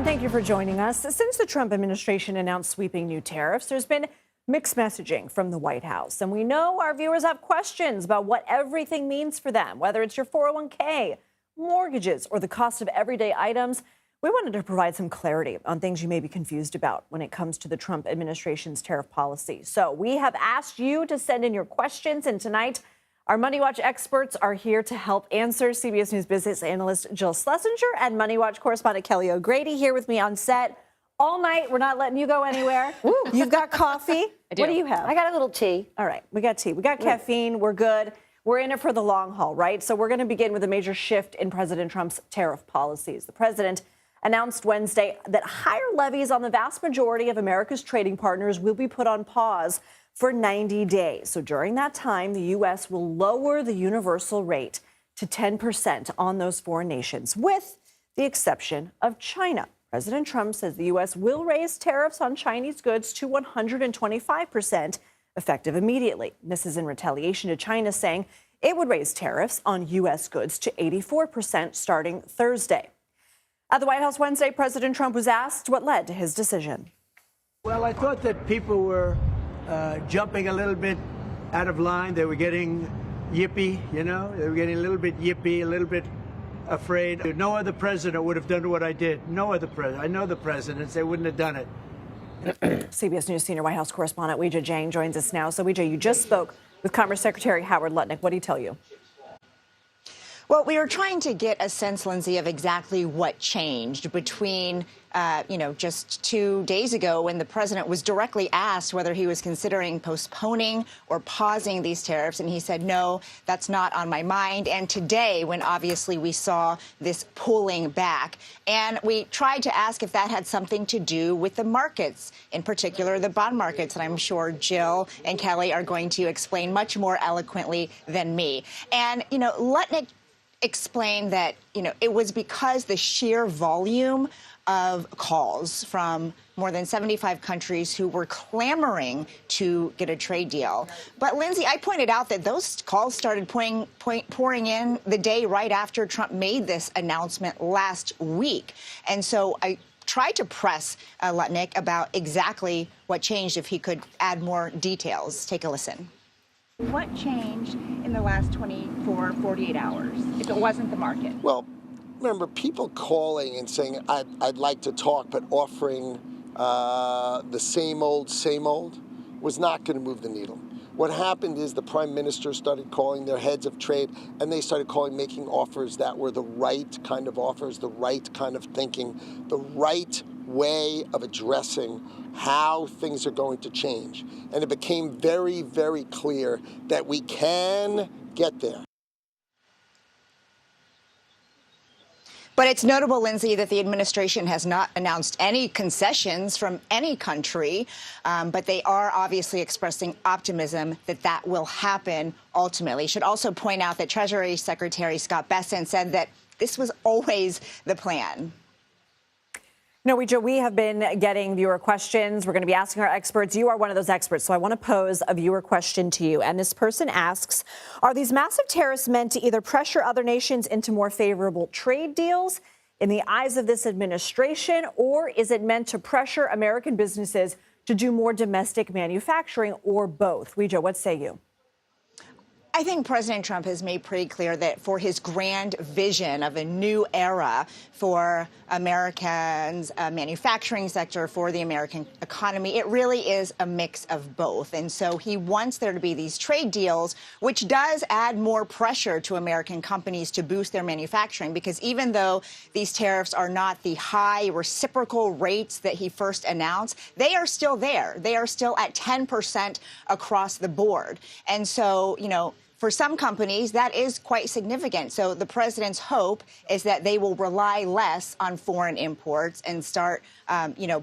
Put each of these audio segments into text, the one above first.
and thank you for joining us. Since the Trump administration announced sweeping new tariffs, there's been mixed messaging from the White House. And we know our viewers have questions about what everything means for them, whether it's your 401k, mortgages, or the cost of everyday items. We wanted to provide some clarity on things you may be confused about when it comes to the Trump administration's tariff policy. So we have asked you to send in your questions, and tonight our Money Watch experts are here to help answer. CBS News business analyst Jill Schlesinger and Money Watch correspondent Kelly O'Grady here with me on set all night. We're not letting you go anywhere. You've got coffee. What do you have? I got a little tea. All right, we got tea. We got caffeine. We're good. We're in it for the long haul, right? So we're going to begin with a major shift in President Trump's tariff policies. The president announced Wednesday that higher levies on the vast majority of America's trading partners will be put on pause for 90 days. So during that time, the U.S. will lower the universal rate to 10% on those foreign nations, with the exception of China. President Trump says the U.S. will raise tariffs on Chinese goods to 125%, effective immediately. This is in retaliation to China saying it would raise tariffs on U.S. goods to 84% starting Thursday. At the White House Wednesday, President Trump was asked what led to his decision. Well, I thought that people were jumping a little bit out of line. They were getting yippy, you know. They were getting a little bit yippy, a little bit afraid. No other president would have done what I did. No other president. I know the presidents. They wouldn't have done it. CBS News senior White House correspondent Weijia Jiang joins us now. So, Weijia, you just spoke with Commerce Secretary Howard Lutnick. What did he tell you? Well, we were trying to get a sense, Lindsay, of exactly what changed between, just 2 days ago when the president was directly asked whether he was considering postponing or pausing these tariffs. And he said, no, that's not on my mind. And today, when obviously we saw this pulling back, and we tried to ask if that had something to do with the markets, in particular the bond markets. And I'm sure Jill and Kelly are going to explain much more eloquently than me. And, Lutnick explained that, it was because the sheer volume of calls from more than 75 countries who were clamoring to get a trade deal. But, Lindsay, I pointed out that those calls started pouring in the day right after Trump made this announcement last week. And so I tried to press Lutnick about exactly what changed, if he could add more details. Take a listen. What changed in the last 24, 48 hours, if it wasn't the market? Well, remember, people calling and saying, I'd like to talk, but offering the same old was not going to move the needle. What happened is the prime minister started calling their heads of trade, and they started making offers that were the right kind of offers, the right kind of thinking, the right way of addressing how things are going to change. And it became very, very clear that we can get there. But it's notable, Lindsay, that the administration has not announced any concessions from any country, but they are obviously expressing optimism that that will happen ultimately. Should also point out that Treasury Secretary Scott Bessent said that this was always the plan. No, Weijia, we have been getting viewer questions. We're going to be asking our experts. You are one of those experts, so I want to pose a viewer question to you. And this person asks, are these massive tariffs meant to either pressure other nations into more favorable trade deals in the eyes of this administration, or is it meant to pressure American businesses to do more domestic manufacturing, or both? Weijia, what say you? I think President Trump has made pretty clear that for his grand vision of a new era for Americans' manufacturing sector, for the American economy, it really is a mix of both. And so he wants there to be these trade deals, which does add more pressure to American companies to boost their manufacturing, because even though these tariffs are not the high reciprocal rates that he first announced, they are still there. They are still at 10% across the board. And so, for some companies, that is quite significant. So the president's hope is that they will rely less on foreign imports and start,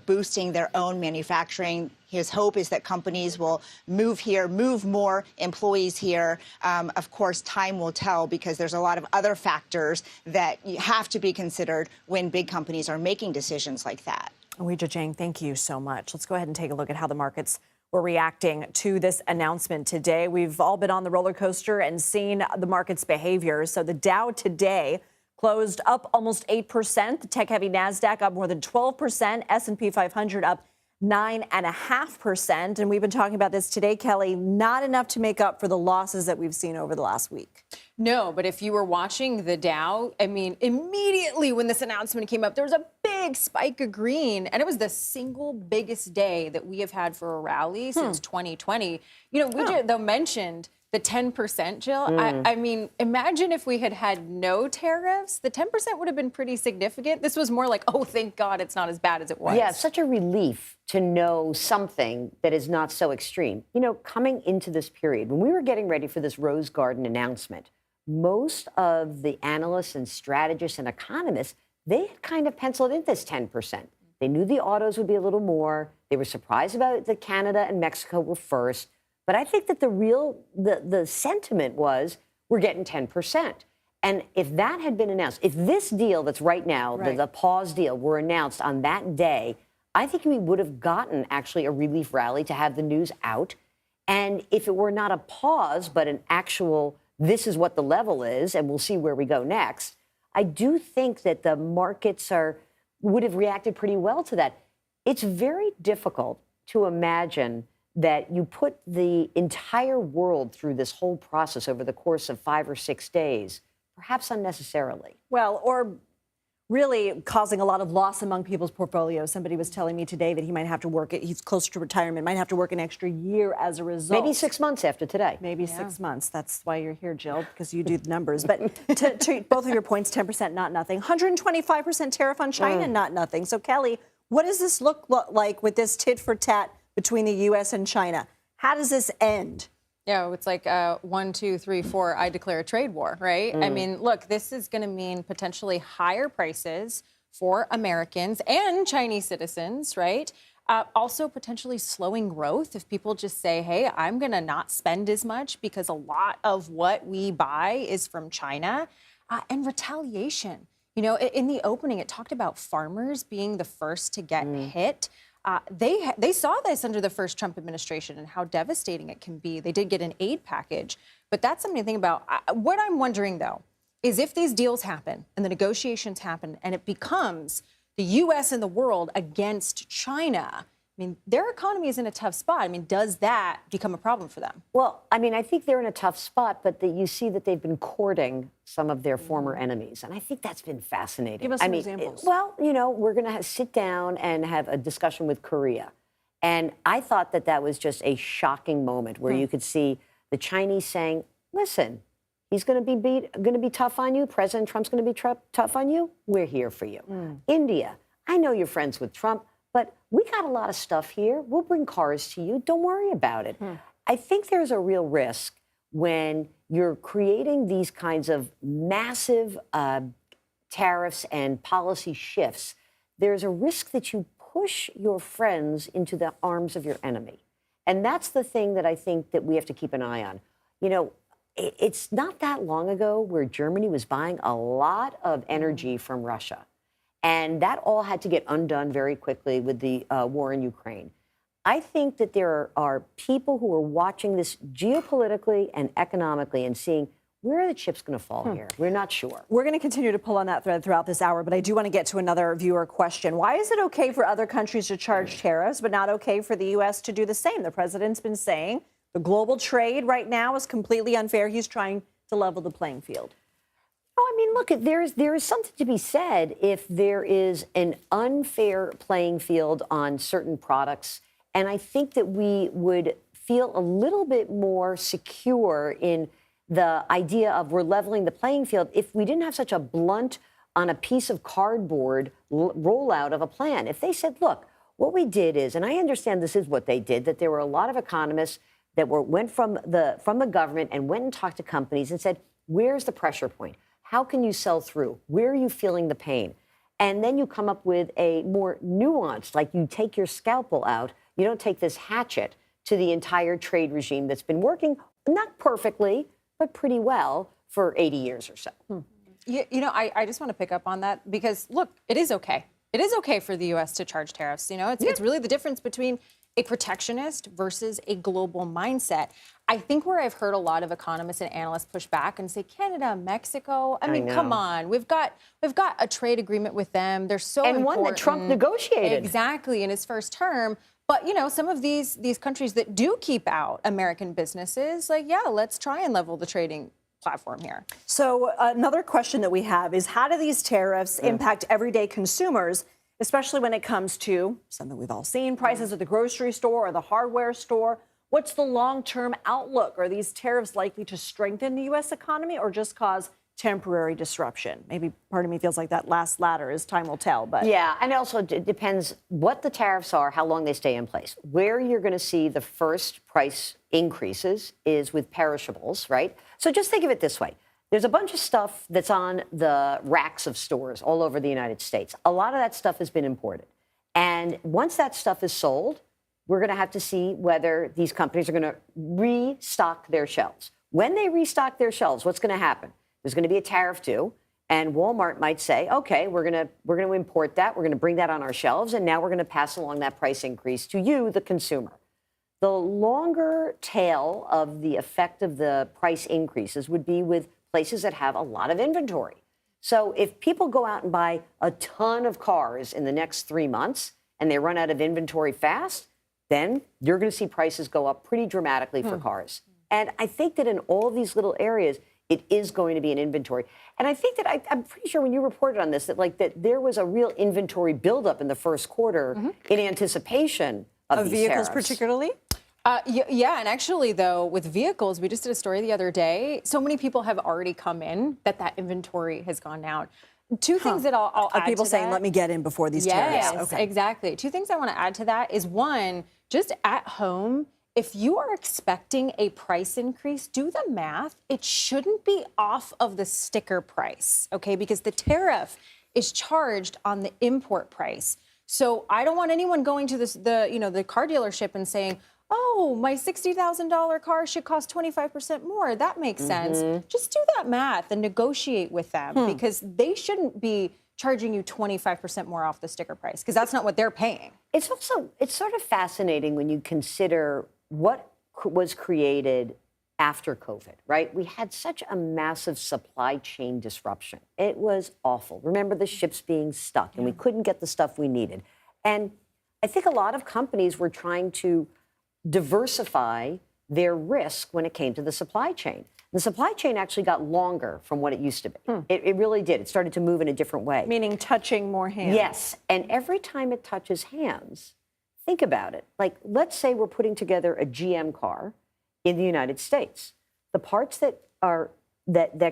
boosting their own manufacturing. His hope is that companies will move here, move more employees here. Of course, time will tell, because there's a lot of other factors that have to be considered when big companies are making decisions like that. Weijia Jiang, thank you so much. Let's go ahead and take a look at how the markets were reacting to this announcement today. We've all been on the roller coaster and seen the market's behavior. So the Dow today closed up almost 8%. The tech-heavy NASDAQ up more than 12%. S&P 500 up 9.5%. And we've been talking about this today, Kelly. Not enough to make up for the losses that we've seen over the last week. No, but if you were watching the Dow, I mean, immediately when this announcement came up, there was a big spike of green, and it was the single biggest day that we have had for a rally since 2020. You know, they mentioned the 10%, Jill. I mean, imagine if we had had no tariffs. The 10% would have been pretty significant. This was more like, oh, thank God it's not as bad as it was. Yeah, such a relief to know something that is not so extreme. You know, coming into this period, when we were getting ready for this Rose Garden announcement, most of the analysts and strategists and economists, they had kind of penciled in this 10%. They knew the autos would be a little more. They were surprised about that Canada and Mexico were first. But I think that the sentiment was we're getting 10%. And if that had been announced, if this deal that's right now, the pause deal, were announced on that day, I think we would have gotten actually a relief rally to have the news out. And if it were not a pause, but an actual, this is what the level is, and we'll see where we go next, I do think that the markets would have reacted pretty well to that. It's very difficult to imagine that you put the entire world through this whole process over the course of 5 or 6 days, perhaps unnecessarily. Well, or really causing a lot of loss among people's portfolios. Somebody was telling me today that he might have to work, he's close to retirement, might have to work an extra year as a result. Maybe 6 months after today. Maybe 6 months. That's why you're here, Jill, because you do the numbers. But to both of your points, 10% not nothing. 125% tariff on China, not nothing. So, Kelly, what does this look like with this tit for tat between the U.S. and China? How does this end? Yeah, it's like 1, 2, 3, 4, I declare a trade war, right? I mean, look, this is going to mean potentially higher prices for Americans and Chinese citizens, right? Also potentially slowing growth if people just say, hey, I'm going to not spend as much because a lot of what we buy is from China. And retaliation. You know, in the opening, it talked about farmers being the first to get hit. They saw this under the first Trump administration and how devastating it can be. They did get an aid package, but that's something to think about. What I'm wondering, though, is if these deals happen and the negotiations happen and it becomes the U.S. and the world against China, I mean, their economy is in a tough spot. I mean, does that become a problem for them? Well, I mean, I think they're in a tough spot, but you see that they've been courting some of their former enemies. And I think that's been fascinating. Give us some examples. Well, you know, we're going to sit down and have a discussion with Korea. And I thought that that was just a shocking moment where you could see the Chinese saying, listen, he's going to be tough on you. President Trump's going to be tough on you. We're here for you. India, I know you're friends with Trump, but we got a lot of stuff here. We'll bring cars to you. Don't worry about it. I think there's a real risk when you're creating these kinds of massive tariffs and policy shifts. There's a risk that you push your friends into the arms of your enemy. And that's the thing that I think that we have to keep an eye on. You know, it's not that long ago where Germany was buying a lot of energy from Russia. And that all had to get undone very quickly with the war in Ukraine. I think that there are people who are watching this geopolitically and economically and seeing, where are the chips going to fall here? We're not sure. We're going to continue to pull on that thread throughout this hour, but I do want to get to another viewer question. Why is it okay for other countries to charge tariffs, but not okay for the U.S. to do the same? The president's been saying the global trade right now is completely unfair. He's trying to level the playing field. Oh, I mean, look, there is something to be said if there is an unfair playing field on certain products. And I think that we would feel a little bit more secure in the idea of we're leveling the playing field if we didn't have such a blunt on a piece of cardboard rollout of a plan. If they said, look, what we did is, and I understand this is what they did, that there were a lot of economists that went from the government and went and talked to companies and said, where's the pressure point? How can you sell through? Where are you feeling the pain? And then you come up with a more nuanced, like you take your scalpel out, you don't take this hatchet to the entire trade regime that's been working, not perfectly, but pretty well for 80 years or so. You know, I just want to pick up on that because, look, it is okay. It is okay for the U.S. to charge tariffs. You know, it's really the difference between a protectionist versus a global mindset. I think where I've heard a lot of economists and analysts push back and say, Canada, Mexico, I mean, come on, we've got a trade agreement with them. They're so and important. one that Trump negotiated. Exactly, in his first term. But, you know, some of these countries that do keep out American businesses, like, yeah, let's try and level the trading platform here. So another question that we have is, how do these tariffs impact everyday consumers, especially when it comes to something we've all seen, prices at the grocery store or the hardware store? What's the long-term outlook? Are these tariffs likely to strengthen the U.S. economy or just cause temporary disruption? Maybe part of me feels like that last latter, as time will tell. But yeah, and also it depends what the tariffs are, how long they stay in place. Where you're going to see the first price increases is with perishables, right? So just think of it this way. There's a bunch of stuff that's on the racks of stores all over the United States. A lot of that stuff has been imported. And once that stuff is sold, we're going to have to see whether these companies are going to restock their shelves. When they restock their shelves, what's going to happen? There's going to be a tariff due, and Walmart might say, okay, we're going to import that. We're going to bring that on our shelves, and now we're going to pass along that price increase to you, the consumer. The longer tail of the effect of the price increases would be with places that have a lot of inventory. So if people go out and buy a ton of cars in the next 3 months and they run out of inventory fast, then you're going to see prices go up pretty dramatically for cars. And I think that in all of these little areas, it is going to be an inventory. And I think that I'm pretty sure when you reported on this, that there was a real inventory buildup in the first quarter in anticipation of these vehicles tariffs. particularly? Yeah, and actually, though, with vehicles, we just did a story the other day. So many people have already come in that inventory has gone down. Two things that I'll add People to saying, that. let me get in before these Yes, tariffs. Okay. exactly. Two things I want to add to that is, one, just at home, if you are expecting a price increase, do the math. It shouldn't be off of the sticker price, okay? Because the tariff is charged on the import price. So I don't want anyone going to the car dealership and saying, oh, my $60,000 car should cost 25% more. That makes sense. Just do that math and negotiate with them because they shouldn't be charging you 25% more off the sticker price because that's not what they're paying. It's sort of fascinating when you consider what was created after COVID, right? We had such a massive supply chain disruption. It was awful. Remember the ships being stuck and we couldn't get the stuff we needed. And I think a lot of companies were trying to diversify their risk when it came to the supply chain. The supply chain actually got longer from what it used to be. It really did. It started to move in a different way. Meaning touching more hands. Yes. And every time it touches hands, think about it. Like, let's say we're putting together a GM car in the United States. The parts that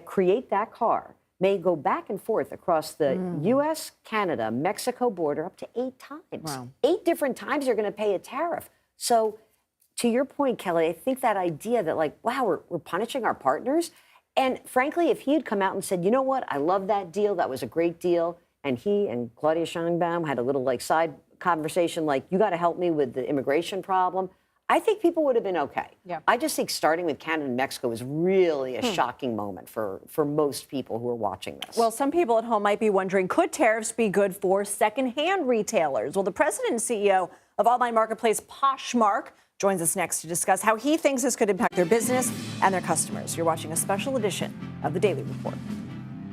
create that car may go back and forth across the U.S., Canada, Mexico border up to 8 times. Wow. 8 different times you're going to pay a tariff. So to your point, Kelly, I think that idea that, like, wow, we're punishing our partners. And frankly, if he had come out and said, you know what, I love that deal, that was a great deal, and he and Claudia Sheinbaum had a little, like, side conversation, like, you got to help me with the immigration problem, I think people would have been okay. Yeah. I just think starting with Canada and Mexico is really a shocking moment for most people who are watching this. Well, some people at home might be wondering, could tariffs be good for secondhand retailers? Well, the president and CEO of online marketplace Poshmark joins us next to discuss how he thinks this could impact their business and their customers. You're watching a special edition of The Daily Report.